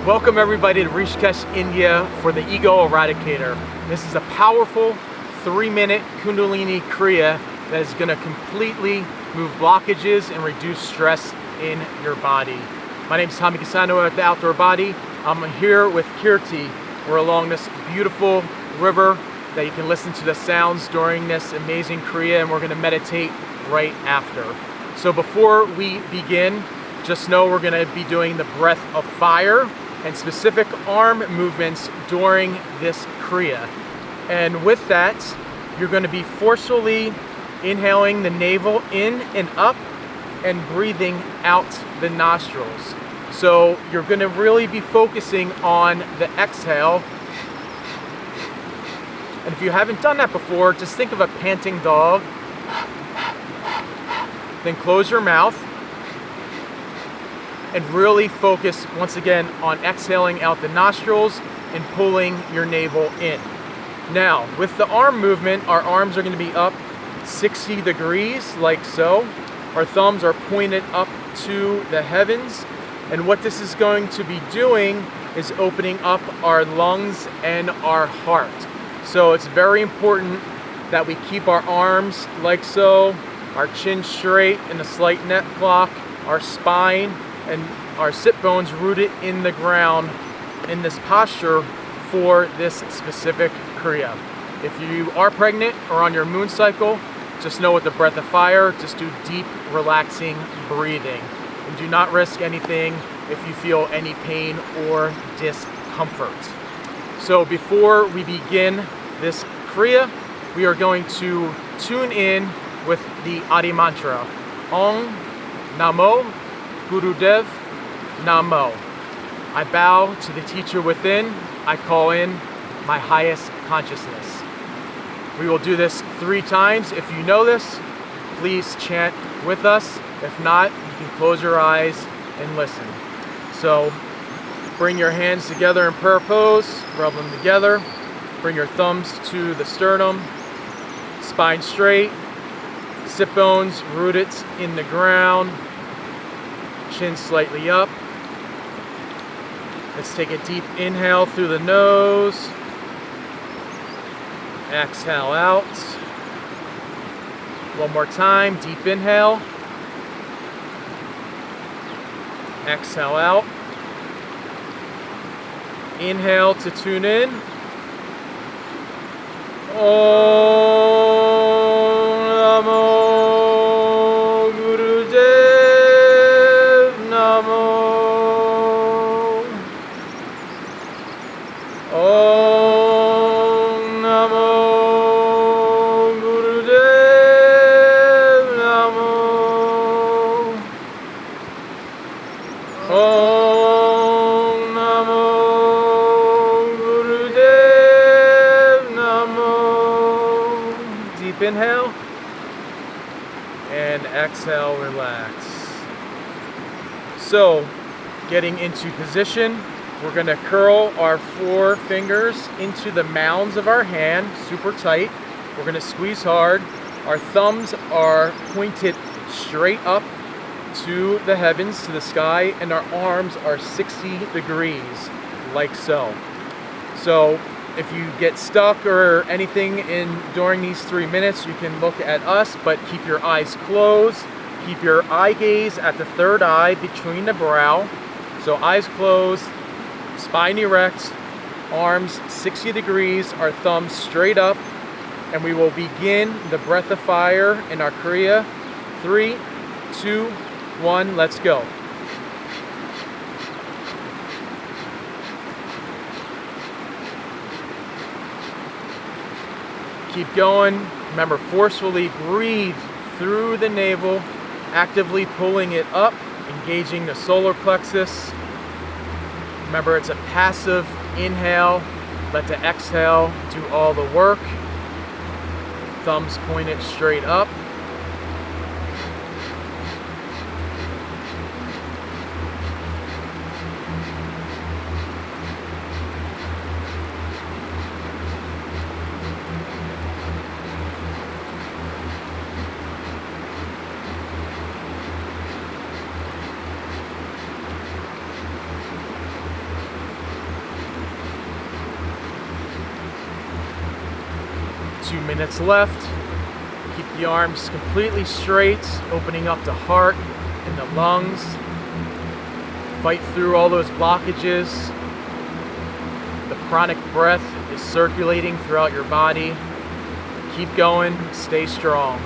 Welcome everybody to Rishikesh, India for the Ego Eradicator. This is a powerful 3-minute Kundalini kriya that is going to completely move blockages and reduce stress in your body. My name is Tommy Casano at the Outdoor Body. I'm here with Kirti. We're along this beautiful river that you can listen to the sounds during this amazing kriya, and we're going to meditate right after. So before we begin, just know we're going to be doing the breath of fire and specific arm movements during this kriya. And with that, you're going to be forcefully inhaling the navel in and up and breathing out the nostrils. So you're going to really be focusing on the exhale. And if you haven't done that before, just think of a panting dog. Then close your mouth and really focus once again on exhaling out the nostrils and pulling your navel in. Now, with the arm movement, our arms are going to be up 60 degrees like so. Our thumbs are pointed up to the heavens. And what this is going to be doing is opening up our lungs and our heart. So it's very important that we keep our arms like so, our chin straight in a slight neck block, our spine and our sit bones rooted in the ground in this posture for this specific kriya. If you are pregnant or on your moon cycle, just know with the breath of fire, just do deep, relaxing breathing. And do not risk anything if you feel any pain or discomfort. So before we begin this kriya, we are going to tune in with the Adi mantra. Om Namo Gurudev Namo. I bow to the teacher within. I call in my highest consciousness. We will do this 3 times. If you know this, please chant with us. If not, you can close your eyes and listen. So bring your hands together in prayer pose, rub them together. Bring your thumbs to the sternum, spine straight, sit bones rooted in the ground, chin slightly up. Let's take a deep inhale through the nose. Exhale out. One more time, deep inhale. Exhale out. Inhale to tune in. Om Namo Gurudev Namo. Om Namo Gurudev Namo. Om Namo Gurudev Namo. Deep inhale and exhale, relax. So, getting into position, we're going to curl our 4 fingers into the mounds of our hand, super tight. We're going to squeeze hard. Our thumbs are pointed straight up to the heavens, to the sky, and our arms are 60 degrees, like so. So if you get stuck or anything during these 3 minutes, you can look at us, but keep your eyes closed. Keep your eye gaze at the third eye between the brow. So eyes closed, spine erect, arms 60 degrees, our thumbs straight up, and we will begin the breath of fire in our kriya. 3, 2, 1, let's go. Keep going. Remember, forcefully breathe through the navel, actively pulling it up, engaging the solar plexus. Remember, it's a passive inhale. Let the exhale do all the work. Thumbs pointed straight up. 2 minutes left. Keep the arms completely straight, opening up the heart and the lungs. Fight through all those blockages. The pranic breath is circulating throughout your body. Keep going, stay strong.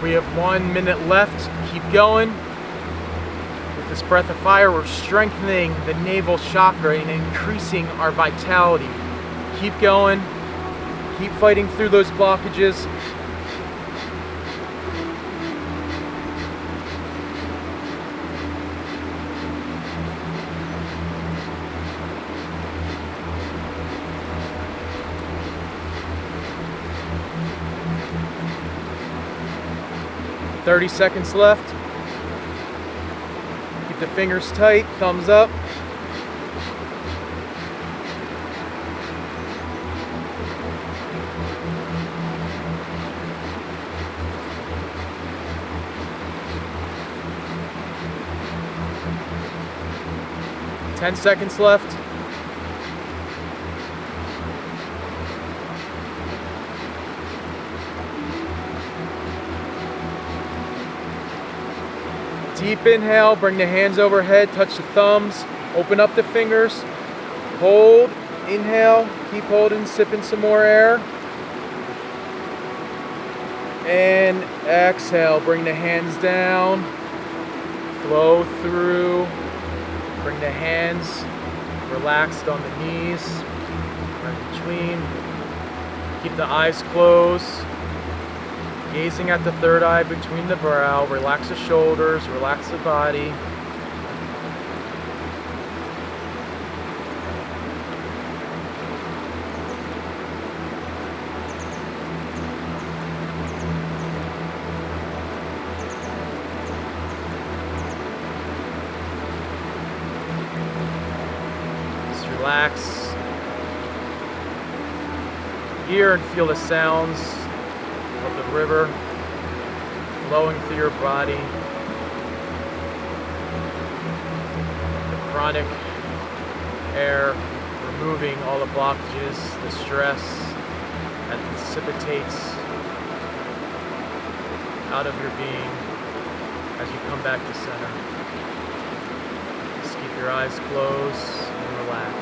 We have 1 minute left. Keep going. With this breath of fire, we're strengthening the navel chakra and increasing our vitality. Keep going. Keep fighting through those blockages. Seconds left. Keep the fingers tight, thumbs up. Ten seconds left. Deep inhale, bring the hands overhead, touch the thumbs, open up the fingers, hold, inhale, keep holding, sipping some more air. And exhale, bring the hands down, flow through, bring the hands relaxed on the knees, right between. Keep the eyes closed. Gazing at the third eye between the brow, relax the shoulders, relax the body. Just relax. Hear and feel the sounds of the river flowing through your body. The pranic air removing all the blockages, the stress that precipitates out of your being as you come back to center. Just keep your eyes closed and relax.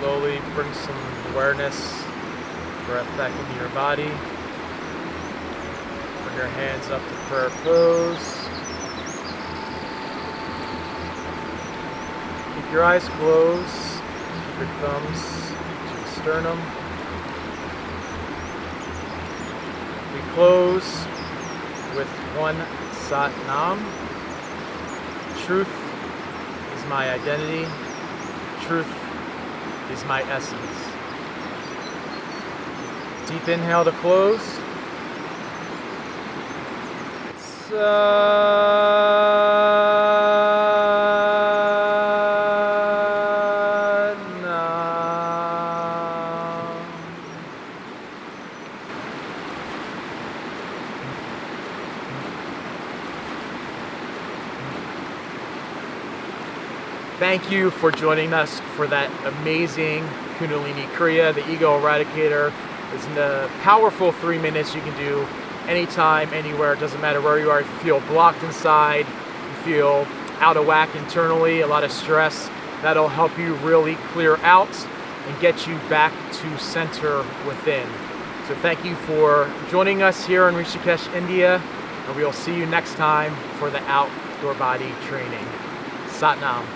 Slowly bring some awareness, breath back into your body. Bring your hands up to prayer pose. Keep your eyes closed. Keep your thumbs to the sternum. We close with one Sat Nam. Truth is my identity. Truth is my essence. Deep inhale to close. Thank you for joining us for that amazing Kundalini Kriya, the Ego Eradicator. It's a powerful 3 minutes you can do anytime, anywhere. It doesn't matter where you are. If you feel blocked inside, you feel out of whack internally, a lot of stress, that'll help you really clear out and get you back to center within. So thank you for joining us here in Rishikesh, India, and we'll see you next time for the outdoor body training. Sat Nam.